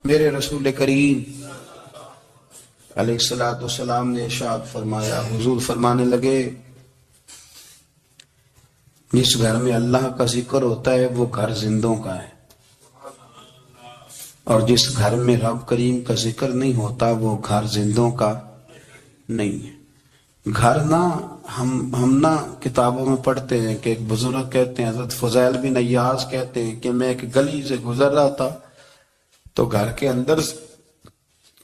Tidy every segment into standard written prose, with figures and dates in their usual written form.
میرے رسول کریم علیہ الصلوۃ والسلام نے ارشاد فرمایا، حضور فرمانے لگے جس گھر میں اللہ کا ذکر ہوتا ہے وہ گھر زندوں کا ہے، اور جس گھر میں رب کریم کا ذکر نہیں ہوتا وہ گھر زندوں کا نہیں ہے۔ گھر نہ ہم نہ کتابوں میں پڑھتے ہیں کہ ایک بزرگ کہتے ہیں، حضرت فضیل بن عیاض کہتے ہیں کہ میں ایک گلی سے گزر رہا تھا تو گھر کے اندر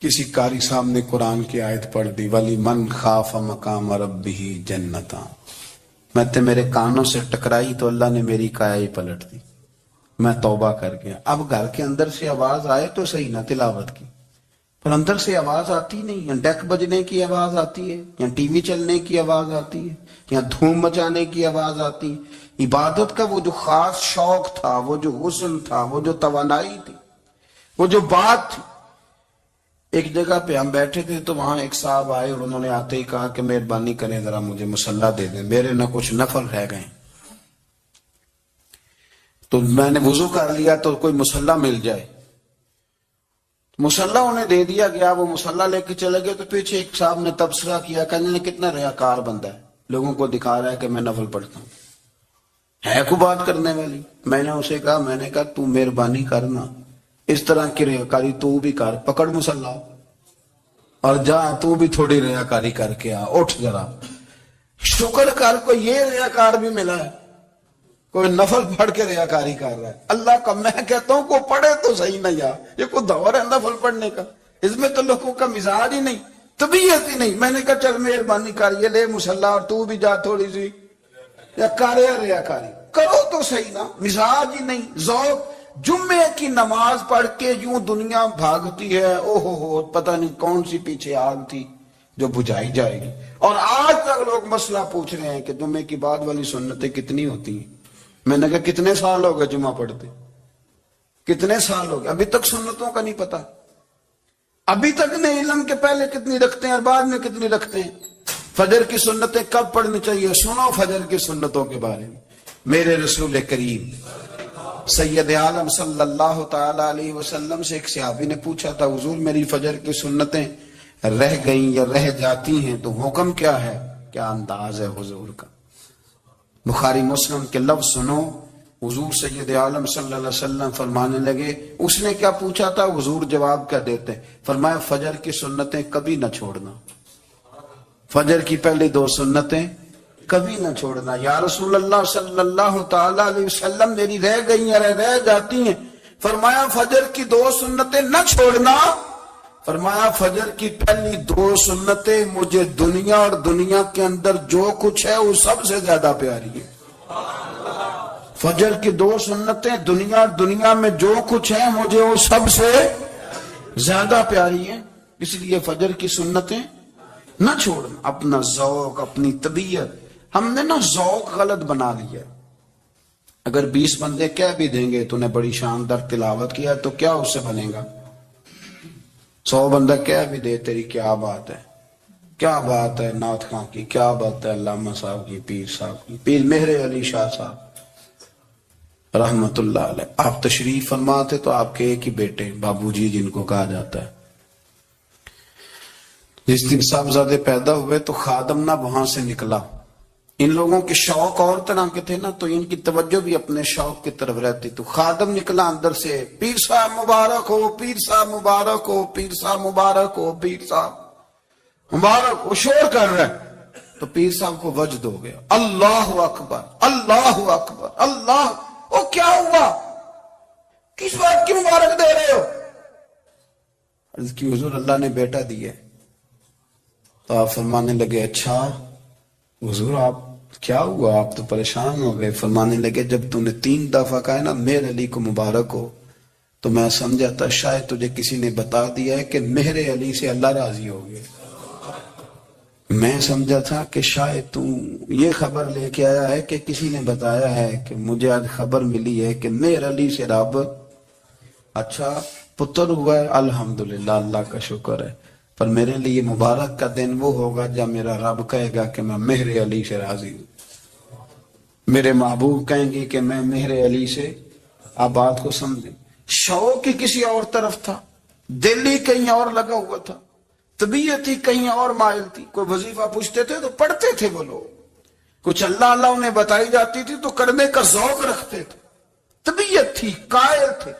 کسی قاری صاحب نے قرآن کی آیت پڑھ دی، وَلِمَنْ خَافَ مَقَامَ رَبِّهِ جَنَّتَانِ۔ میں تے میرے کانوں سے ٹکرائی تو اللہ نے میری کایا ہی پلٹ دی، میں توبہ کر گیا۔ اب گھر کے اندر سے آواز آئے تو صحیح نہ تلاوت کی، پر اندر سے آواز آتی نہیں، یا ڈیک بجنے کی آواز آتی ہے، یا ٹی وی چلنے کی آواز آتی ہے، یا دھوم مچانے کی آواز آتی ہے۔ عبادت کا وہ جو خاص شوق تھا، وہ جو حسن تھا، وہ جو توانائی تھی، وہ جو بات تھی۔ ایک جگہ پہ ہم بیٹھے تھے تو وہاں ایک صاحب آئے اور انہوں نے آتے ہی کہا کہ مہربانی کریں ذرا مجھے مصلی دے دیں، میرے نہ کچھ نفل رہ گئے۔ تو میں نے وضو کر لیا تو کوئی مصلی مل جائے، مصلی انہیں دے دیا گیا، وہ مصلی لے کے چلے گئے تو پیچھے ایک صاحب نے تبصرہ کیا، کہنے کتنا ریاکار بندہ ہے، لوگوں کو دکھا رہا ہے کہ میں نفل پڑھتا ہوں، ہے کو بات کرنے والی۔ میں نے اسے کہا، میں نے کہا تو مہربانی کرنا اس طرح کی ریاکاری تو بھی کر، پکڑ مصلی اور جا تو بھی تھوڑی ریاکاری کر کے آ، اٹھ ذرا شکر کر، کوئی یہ ریاکار بھی ملا ہے، کوئی نفل پڑھ کے ریاکاری کر رہا ہے۔ اللہ کا میں کہتا ہوں کو پڑھے تو صحیح نہ، یار یہ کوئی دور ہے نفل پڑھنے کا؟ اس میں تو لوگوں کا مزاج ہی نہیں، طبیعت ہی نہیں۔ میں نے کہا چل مہربانی کر، یہ لے مصلی اور تو بھی جا تھوڑی سی یا کر ریاکاری کرو تو صحیح نا، مزاج ہی نہیں، ذوق۔ جمعے کی نماز پڑھ کے یوں دنیا بھاگتی ہے، اوہو پتہ نہیں کون سی پیچھے آگ تھی جو بجھائی جائے گی۔ اور آج تک لوگ مسئلہ پوچھ رہے ہیں کہ جمعے کی بعد والی سنتیں کتنی ہوتی ہیں۔ میں نے کہا کتنے سال ہو گئے جمعہ پڑھتے، کتنے سال ہو گئے، ابھی تک سنتوں کا نہیں پتا، ابھی تک نہیں علم کے پہلے کتنی رکھتے ہیں اور بعد میں کتنی رکھتے ہیں۔ فجر کی سنتیں کب پڑھنی چاہیے، سنو فجر کی سنتوں کے بارے میں۔ میرے رسول کریم سید عالم صلی اللہ تعالی علیہ وسلم سے ایک صحابی نے پوچھا تھا، حضور میری فجر کی سنتیں رہ گئیں یا رہ جاتی ہیں تو حکم کیا ہے، کیا انداز ہے حضور کا؟ بخاری مسلم کے لفظ سنو، حضور سید عالم صلی اللہ علیہ وسلم فرمانے لگے، اس نے کیا پوچھا تھا، حضور جواب کیا دیتے؟ فرمایا فجر کی سنتیں کبھی نہ چھوڑنا، فجر کی پہلی دو سنتیں کبھی نہ چھوڑنا۔ یا رسول اللہ صلی اللہ تعالی علیہ وسلم میری رہ گئی یا رہ جاتی ہیں، فرمایا فجر کی دو سنتیں نہ چھوڑنا، فرمایا فجر کی پہلی دو سنتیں مجھے دنیا اور دنیا کے اندر جو کچھ ہے وہ سب سے زیادہ پیاری ہے۔ فجر کی دو سنتیں دنیا اور دنیا میں جو کچھ ہے مجھے وہ سب سے زیادہ پیاری ہیں، اس لیے فجر کی سنتیں نہ چھوڑنا۔ اپنا ذوق، اپنی طبیعت، ہم نے نا ذوق غلط بنا لیا۔ اگر 20 بندے کہہ بھی دیں گے تو نے بڑی شاندار تلاوت کیا تو کیا اس سے بنے گا؟ 100 بندہ کہہ بھی دے تیری کیا بات ہے، کیا بات ہے نعت خواں کی، کیا بات ہے علامہ صاحب کی، پیر صاحب کی، پیر مہر علی شاہ صاحب رحمت اللہ علیہ۔ آپ تشریف فرما تھے تو آپ کے ایک ہی بیٹے بابو جی جن کو کہا جاتا ہے، جس دن صاحبزادے پیدا ہوئے تو خادم نہ وہاں سے نکلا۔ ان لوگوں کے شوق اور طرح کے تھے نا تو ان کی توجہ بھی اپنے شوق کی طرف رہتی، تو خادم نکلا اندر سے، پیر صاحب مبارک ہو، پیر صاحب مبارک ہو، پیر صاحب مبارک ہو، پیر صاحب مبارک، وہ شور کر رہا ہے۔ تو پیر صاحب کو وجد ہو گیا، اللہ اکبر اللہ اکبر اللہ، وہ کیا ہوا، کس بات کی مبارک دے رہے ہو؟ عرض کی حضور اللہ نے بیٹا دیا۔ تو آپ فرمانے لگے اچھا حضور آپ کیا ہوا، آپ تو پریشان ہو گئے۔ فرمانے لگے جب تو نے 3 دفعہ کہا نا مہر علی کو مبارک ہو تو میں سمجھا تھا شاید تجھے کسی نے بتا دیا ہے کہ مہر علی سے اللہ راضی ہو گئے، میں سمجھا تھا کہ شاید تو یہ خبر لے کے آیا ہے کہ کسی نے بتایا ہے کہ مجھے آج خبر ملی ہے کہ مہر علی سے رب اچھا پتر ہوا ہے، الحمدللہ اللہ کا شکر ہے، پر میرے لیے مبارک کا دن وہ ہوگا جب میرا رب کہے گا کہ میں مہر علی سے راضی ہوں، میرے محبوب کہیں گے کہ میں مہر علی سے۔ آپ بات کو سمجھیں، شوق کی کسی اور طرف تھا، دل ہی کہیں اور لگا ہوا تھا، طبیعت ہی کہیں اور مائل تھی. کوئی وظیفہ پوچھتے تھے تو پڑھتے تھے وہ لوگ، کچھ اللہ اللہ انہیں بتائی جاتی تھی تو کرنے کا ذوق رکھتے تھے، طبیعت تھی، قائل تھے.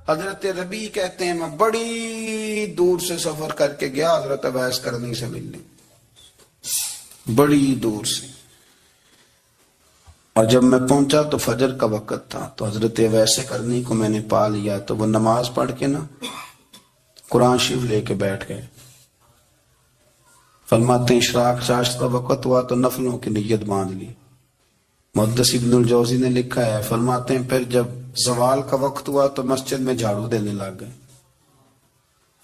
حضرت ربیع کہتے ہیں میں بڑی دور سے سفر کر کے گیا حضرت اویس کرنی سے ملنے، بڑی دور سے، اور جب میں پہنچا تو فجر کا وقت تھا. تو حضرت اویس کرنی کو میں نے پا لیا تو وہ نماز پڑھ کے نا قرآن شریف لے کے بیٹھ گئے. فرماتے ہیں اشراق چاشت کا وقت ہوا تو نفلوں کی نیت باندھ لی. محدث ابن الجوزی نے لکھا ہے، فرماتے ہیں پھر جب زوال کا وقت ہوا تو مسجد میں جھاڑو دینے لگ گئے.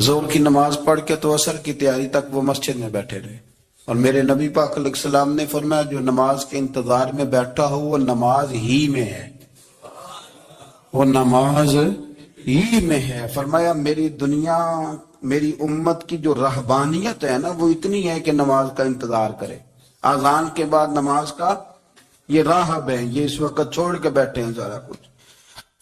ظہر کی نماز پڑھ کے تو عصر کی تیاری تک وہ مسجد میں بیٹھے رہے. اور میرے نبی پاک علیہ السلام نے فرمایا جو نماز کے انتظار میں بیٹھا ہو وہ نماز ہی میں ہے، وہ نماز ہی میں ہے. فرمایا میری دنیا، میری امت کی جو رہبانیت ہے نا وہ اتنی ہے کہ نماز کا انتظار کرے. اذان کے بعد نماز کا یہ راہب ہے، یہ اس وقت چھوڑ کے بیٹھے ہیں سارا کچھ.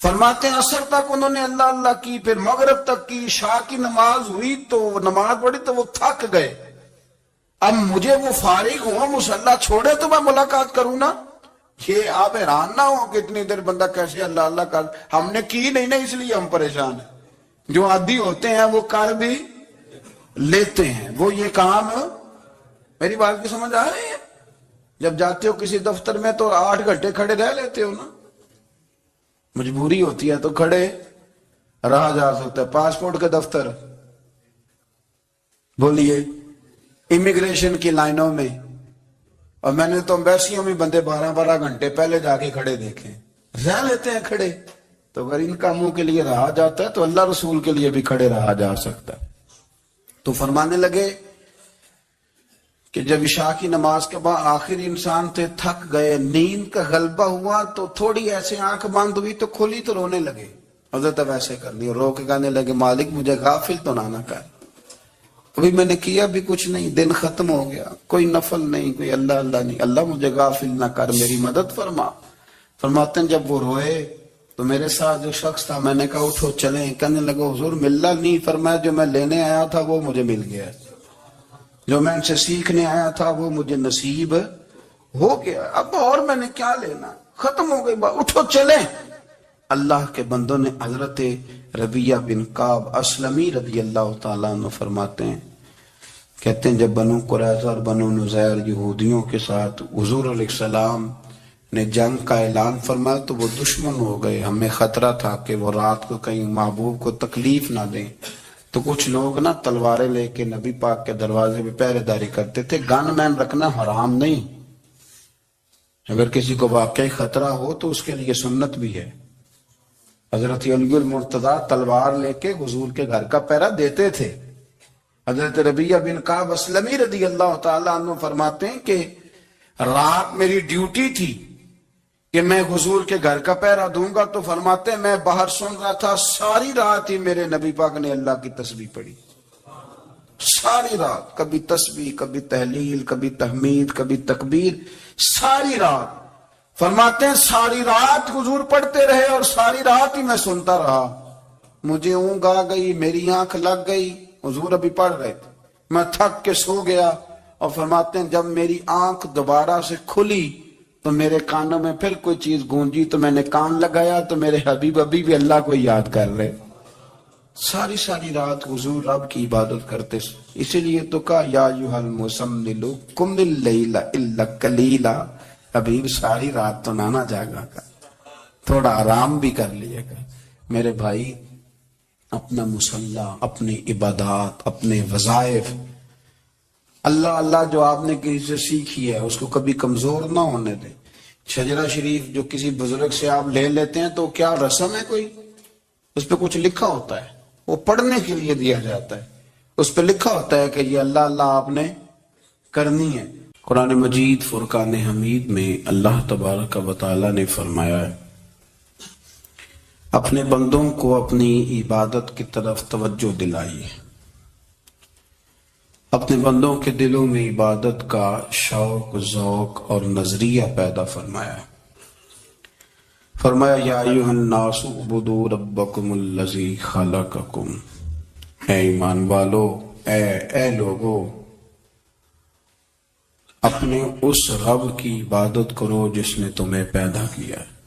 فرماتے ہیں عصر تک انہوں نے اللہ اللہ کی، پھر مغرب تک کی، عشاء کی نماز ہوئی تو نماز پڑھی تو وہ تھک گئے. اب مجھے وہ فارغ ہوا، مصلی چھوڑے تو میں ملاقات کروں نا. یہ آپ حیران نہ ہو کہ اتنی دیر بندہ کیسے اللہ اللہ کر، ہم نے کی نہیں نا اس لیے ہم پریشان ہیں. جو عادی ہوتے ہیں وہ کر بھی لیتے ہیں. وہ یہ کام، میری بات کی سمجھ آ رہی ہے؟ جب جاتے ہو کسی دفتر میں تو 8 گھنٹے کھڑے رہ لیتے ہو نا، مجبوری ہوتی ہے تو کھڑے رہا جا سکتا ہے. پاسپورٹ کے دفتر بولیے، امیگریشن کی لائنوں میں، اور میں نے تو امبیسیوں میں بندے 12 گھنٹے پہلے جا کے کھڑے دیکھے، رہ لیتے ہیں کھڑے. تو اگر ان کاموں کے لیے رہا جاتا ہے تو اللہ رسول کے لیے بھی کھڑے رہا جا سکتا ہے. تو فرمانے لگے کہ جب عشاء کی نماز کے بعد آخری انسان تھے، تھک گئے، نیند کا غلبہ ہوا تو تھوڑی ایسے آنکھ بند ہوئی تو کھلی تو رونے لگے. حضرت ویسے کر لی، رو کے کہنے لگے مالک مجھے غافل تو نہ کر، ابھی میں نے کیا بھی کچھ نہیں، دن ختم ہو گیا، کوئی نفل نہیں، کوئی اللہ اللہ نہیں، اللہ مجھے غافل نہ کر، میری مدد فرما. فرماتے ہیں جب وہ روئے تو میرے ساتھ جو شخص تھا میں نے کہا اٹھو چلیں. کہنے لگا حضور ملنا نہیں. فرمایا جو میں لینے آیا تھا وہ مجھے مل گیا، جو میں ان سے سیکھنے آیا تھا وہ مجھے نصیب ہو گیا، اب اور میں نے کیا لینا، ختم ہو گئی بات، اٹھو چلیں. اللہ کے بندوں نے حضرت ربیہ بن کعب اسلمی رضی اللہ تعالیٰ عنہ فرماتے ہیں، کہتے ہیں جب بنو قریظہ اور بنو نذیر یہودیوں کے ساتھ حضور علیہ السلام نے جنگ کا اعلان فرمایا تو وہ دشمن ہو گئے. ہمیں خطرہ تھا کہ وہ رات کو کہیں محبوب کو تکلیف نہ دیں، تو کچھ لوگ نا تلواریں لے کے نبی پاک کے دروازے پہ پہرے داری کرتے تھے. گن مین رکھنا حرام نہیں، اگر کسی کو واقعی خطرہ ہو تو اس کے لیے سنت بھی ہے. حضرت علی المرتضیٰ تلوار لے کے حضور کے گھر کا پہرا دیتے تھے. حضرت ربیہ بن کعب اسلمی رضی اللہ تعالیٰ عنہ فرماتے ہیں کہ رات میری ڈیوٹی تھی کہ میں حضور کے گھر کا پہرا دوں گا. تو فرماتے ہیں میں باہر سن رہا تھا، ساری رات ہی میرے نبی پاک نے اللہ کی تسبیح پڑھی، ساری رات، کبھی تسبیح، کبھی تحلیل، کبھی تحمید، کبھی تکبیر، ساری رات. فرماتے ہیں ساری رات حضور پڑھتے رہے اور ساری رات ہی میں سنتا رہا. مجھے اونگ آ گئی، میری آنکھ لگ گئی، حضور ابھی پڑھ رہے تھے، میں تھک کے سو گیا. اور فرماتے ہیں جب میری آنکھ دوبارہ سے کھلی تو میرے کانوں میں پھر کوئی چیز گونجی تو میں نے کان لگایا تو میرے حبیب ابھی بھی اللہ کو یاد کر رہے. ساری رات حضور رب کی عبادت کرتے. اسی لیے تو کہا یا ایھا المزمل قم اللیل الا قلیلا، حبیب ساری رات تو نہ جاگا کر، تھوڑا آرام بھی کر لیے گا. میرے بھائی اپنا مصلی، اپنی عبادات، اپنے وظائف، اللہ اللہ جو آپ نے کسی سے سیکھی ہے اس کو کبھی کمزور نہ ہونے دیں. شجرہ شریف جو کسی بزرگ سے آپ لے لیتے ہیں تو کیا رسم ہے کوئی؟ اس پہ کچھ لکھا ہوتا ہے، وہ پڑھنے کے لیے دیا جاتا ہے، اس پہ لکھا ہوتا ہے کہ یہ اللہ اللہ آپ نے کرنی ہے. قرآن مجید فرقان حمید میں اللہ تبارک و تعالی نے فرمایا ہے اپنے بندوں کو اپنی عبادت کی طرف توجہ دلائیے، اپنے بندوں کے دلوں میں عبادت کا شوق، ذوق اور نظریہ پیدا فرمایا. فرمایا یا ایھا الناس اعبدوا ربکم الذی خلقکم اے ایمان والو، اے لوگو، اپنے اس رب کی عبادت کرو جس نے تمہیں پیدا کیا ہے،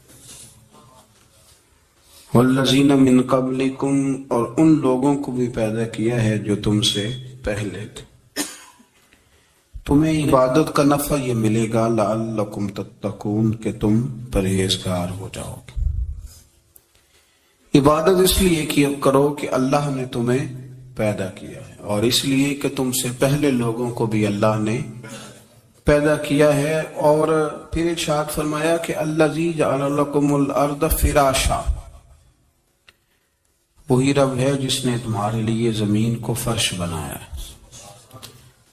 والذین من قبلکم، اور ان لوگوں کو بھی پیدا کیا ہے جو تم سے پہلے تھے۔ تمہیں عبادت کا نفع یہ ملے گا لعلکم تتقون، کہ تم پرہیزگار ہو جاؤ گے۔ عبادت اس لیے کیا کرو کہ اللہ نے تمہیں پیدا کیا ہے، اور اس لیے کہ تم سے پہلے لوگوں کو بھی اللہ نے پیدا کیا ہے۔ اور پھر ارشاد فرمایا کہ الذی جعل لکم الارض فراشا، وہی رب ہے جس نے تمہارے لیے زمین کو فرش بنایا ہے،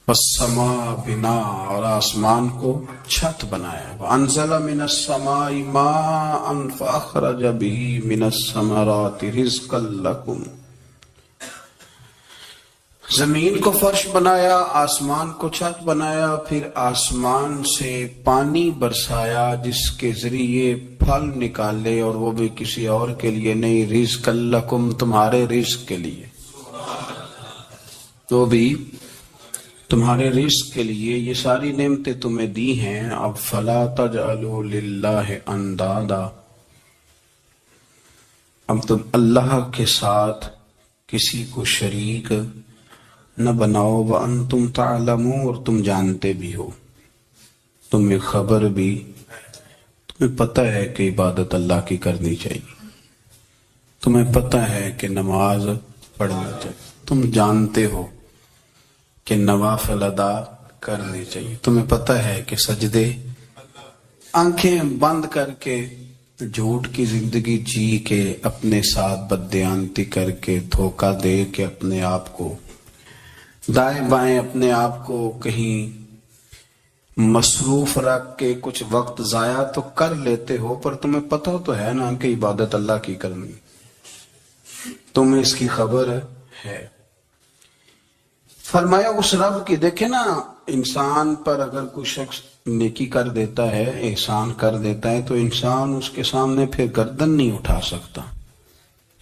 والسماء بناء، اور آسمان کو چھت بنایا ہے، وانزل من السماء ماء فاخرج به من الثمرات رزقا لکم، زمین کو فرش بنایا، آسمان کو چھت بنایا، پھر آسمان سے پانی برسایا جس کے ذریعے پھل نکالے، اور وہ بھی کسی اور کے لیے نہیں، رزق لکم، تمہارے رزق کے لیے، وہ بھی تمہارے رزق کے لیے۔ یہ ساری نعمتیں تمہیں دی ہیں، اب فلا تجعلوا للہ اندادا، اب تم اللہ کے ساتھ کسی کو شریک نہ بناؤ، وانتم تعلمون، اور تم جانتے بھی ہو، تمہیں خبر بھی، تمہیں پتہ ہے کہ عبادت اللہ کی کرنی چاہیے، تمہیں پتہ ہے کہ نماز پڑھنی چاہیے، تم جانتے ہو کہ نوافل ادا کرنی چاہیے، تمہیں پتہ ہے کہ سجدے آنکھیں بند کر کے جھوٹ کی زندگی جی کے، اپنے ساتھ بددیانتی کر کے، دھوکہ دے کے، اپنے آپ کو دائیں بائیں، اپنے آپ کو کہیں مصروف رکھ کے کچھ وقت ضائع تو کر لیتے ہو، پر تمہیں پتہ تو ہے نا کہ عبادت اللہ کی کرنی، تمہیں اس کی خبر ہے۔ فرمایا اس رب کی، دیکھیں نا، انسان پر اگر کوئی شخص نیکی کر دیتا ہے، احسان کر دیتا ہے، تو انسان اس کے سامنے پھر گردن نہیں اٹھا سکتا،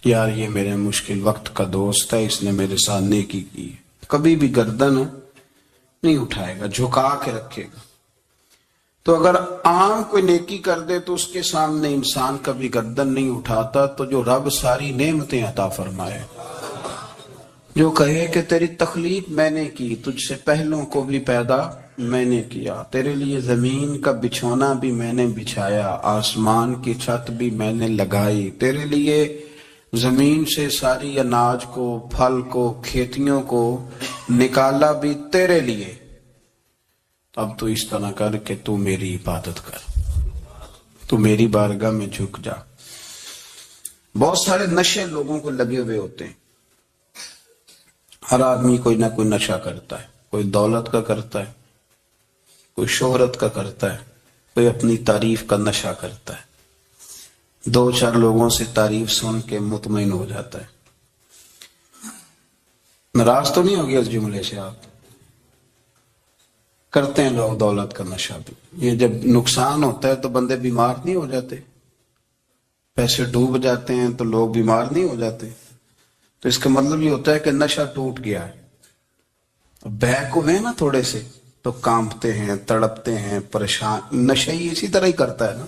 یار یہ میرے مشکل وقت کا دوست ہے، اس نے میرے ساتھ نیکی کی، کبھی بھی گردن نہیں اٹھائے گا، جھکا کے رکھے گا۔ تو اگر عام کوئی نیکی کر دے تو اس کے سامنے انسان کبھی گردن نہیں اٹھاتا، تو جو رب ساری نعمتیں عطا فرمائے، جو کہے کہ تیری تخلیق میں نے کی، تجھ سے پہلوں کو بھی پیدا میں نے کیا، تیرے لیے زمین کا بچھونا بھی میں نے بچھایا، آسمان کی چھت بھی میں نے لگائی، تیرے لیے زمین سے ساری اناج کو، پھل کو، کھیتیوں کو نکالا بھی تیرے لیے، اب تو اس طرح کر کہ تو میری عبادت کر، تو میری بارگاہ میں جھک جا۔ بہت سارے نشے لوگوں کو لگے ہوئے ہوتے ہیں، ہر آدمی کوئی نہ کوئی نشہ کرتا ہے، کوئی دولت کا کرتا ہے، کوئی شہرت کا کرتا ہے، کوئی اپنی تعریف کا نشہ کرتا ہے، دو چار لوگوں سے تعریف سن کے مطمئن ہو جاتا ہے۔ ناراض تو نہیں ہو گیا اس جملے سے؟ آپ کرتے ہیں لوگ دولت کا نشہ بھی، یہ جب نقصان ہوتا ہے تو بندے بیمار نہیں ہو جاتے، پیسے ڈوب جاتے ہیں تو لوگ بیمار نہیں ہو جاتے، تو اس کا مطلب یہ ہوتا ہے کہ نشہ ٹوٹ گیا ہے۔ بہک ہوئے نا تھوڑے سے تو کانپتے ہیں، تڑپتے ہیں، پریشان، نشہ ہی اسی طرح ہی کرتا ہے نا۔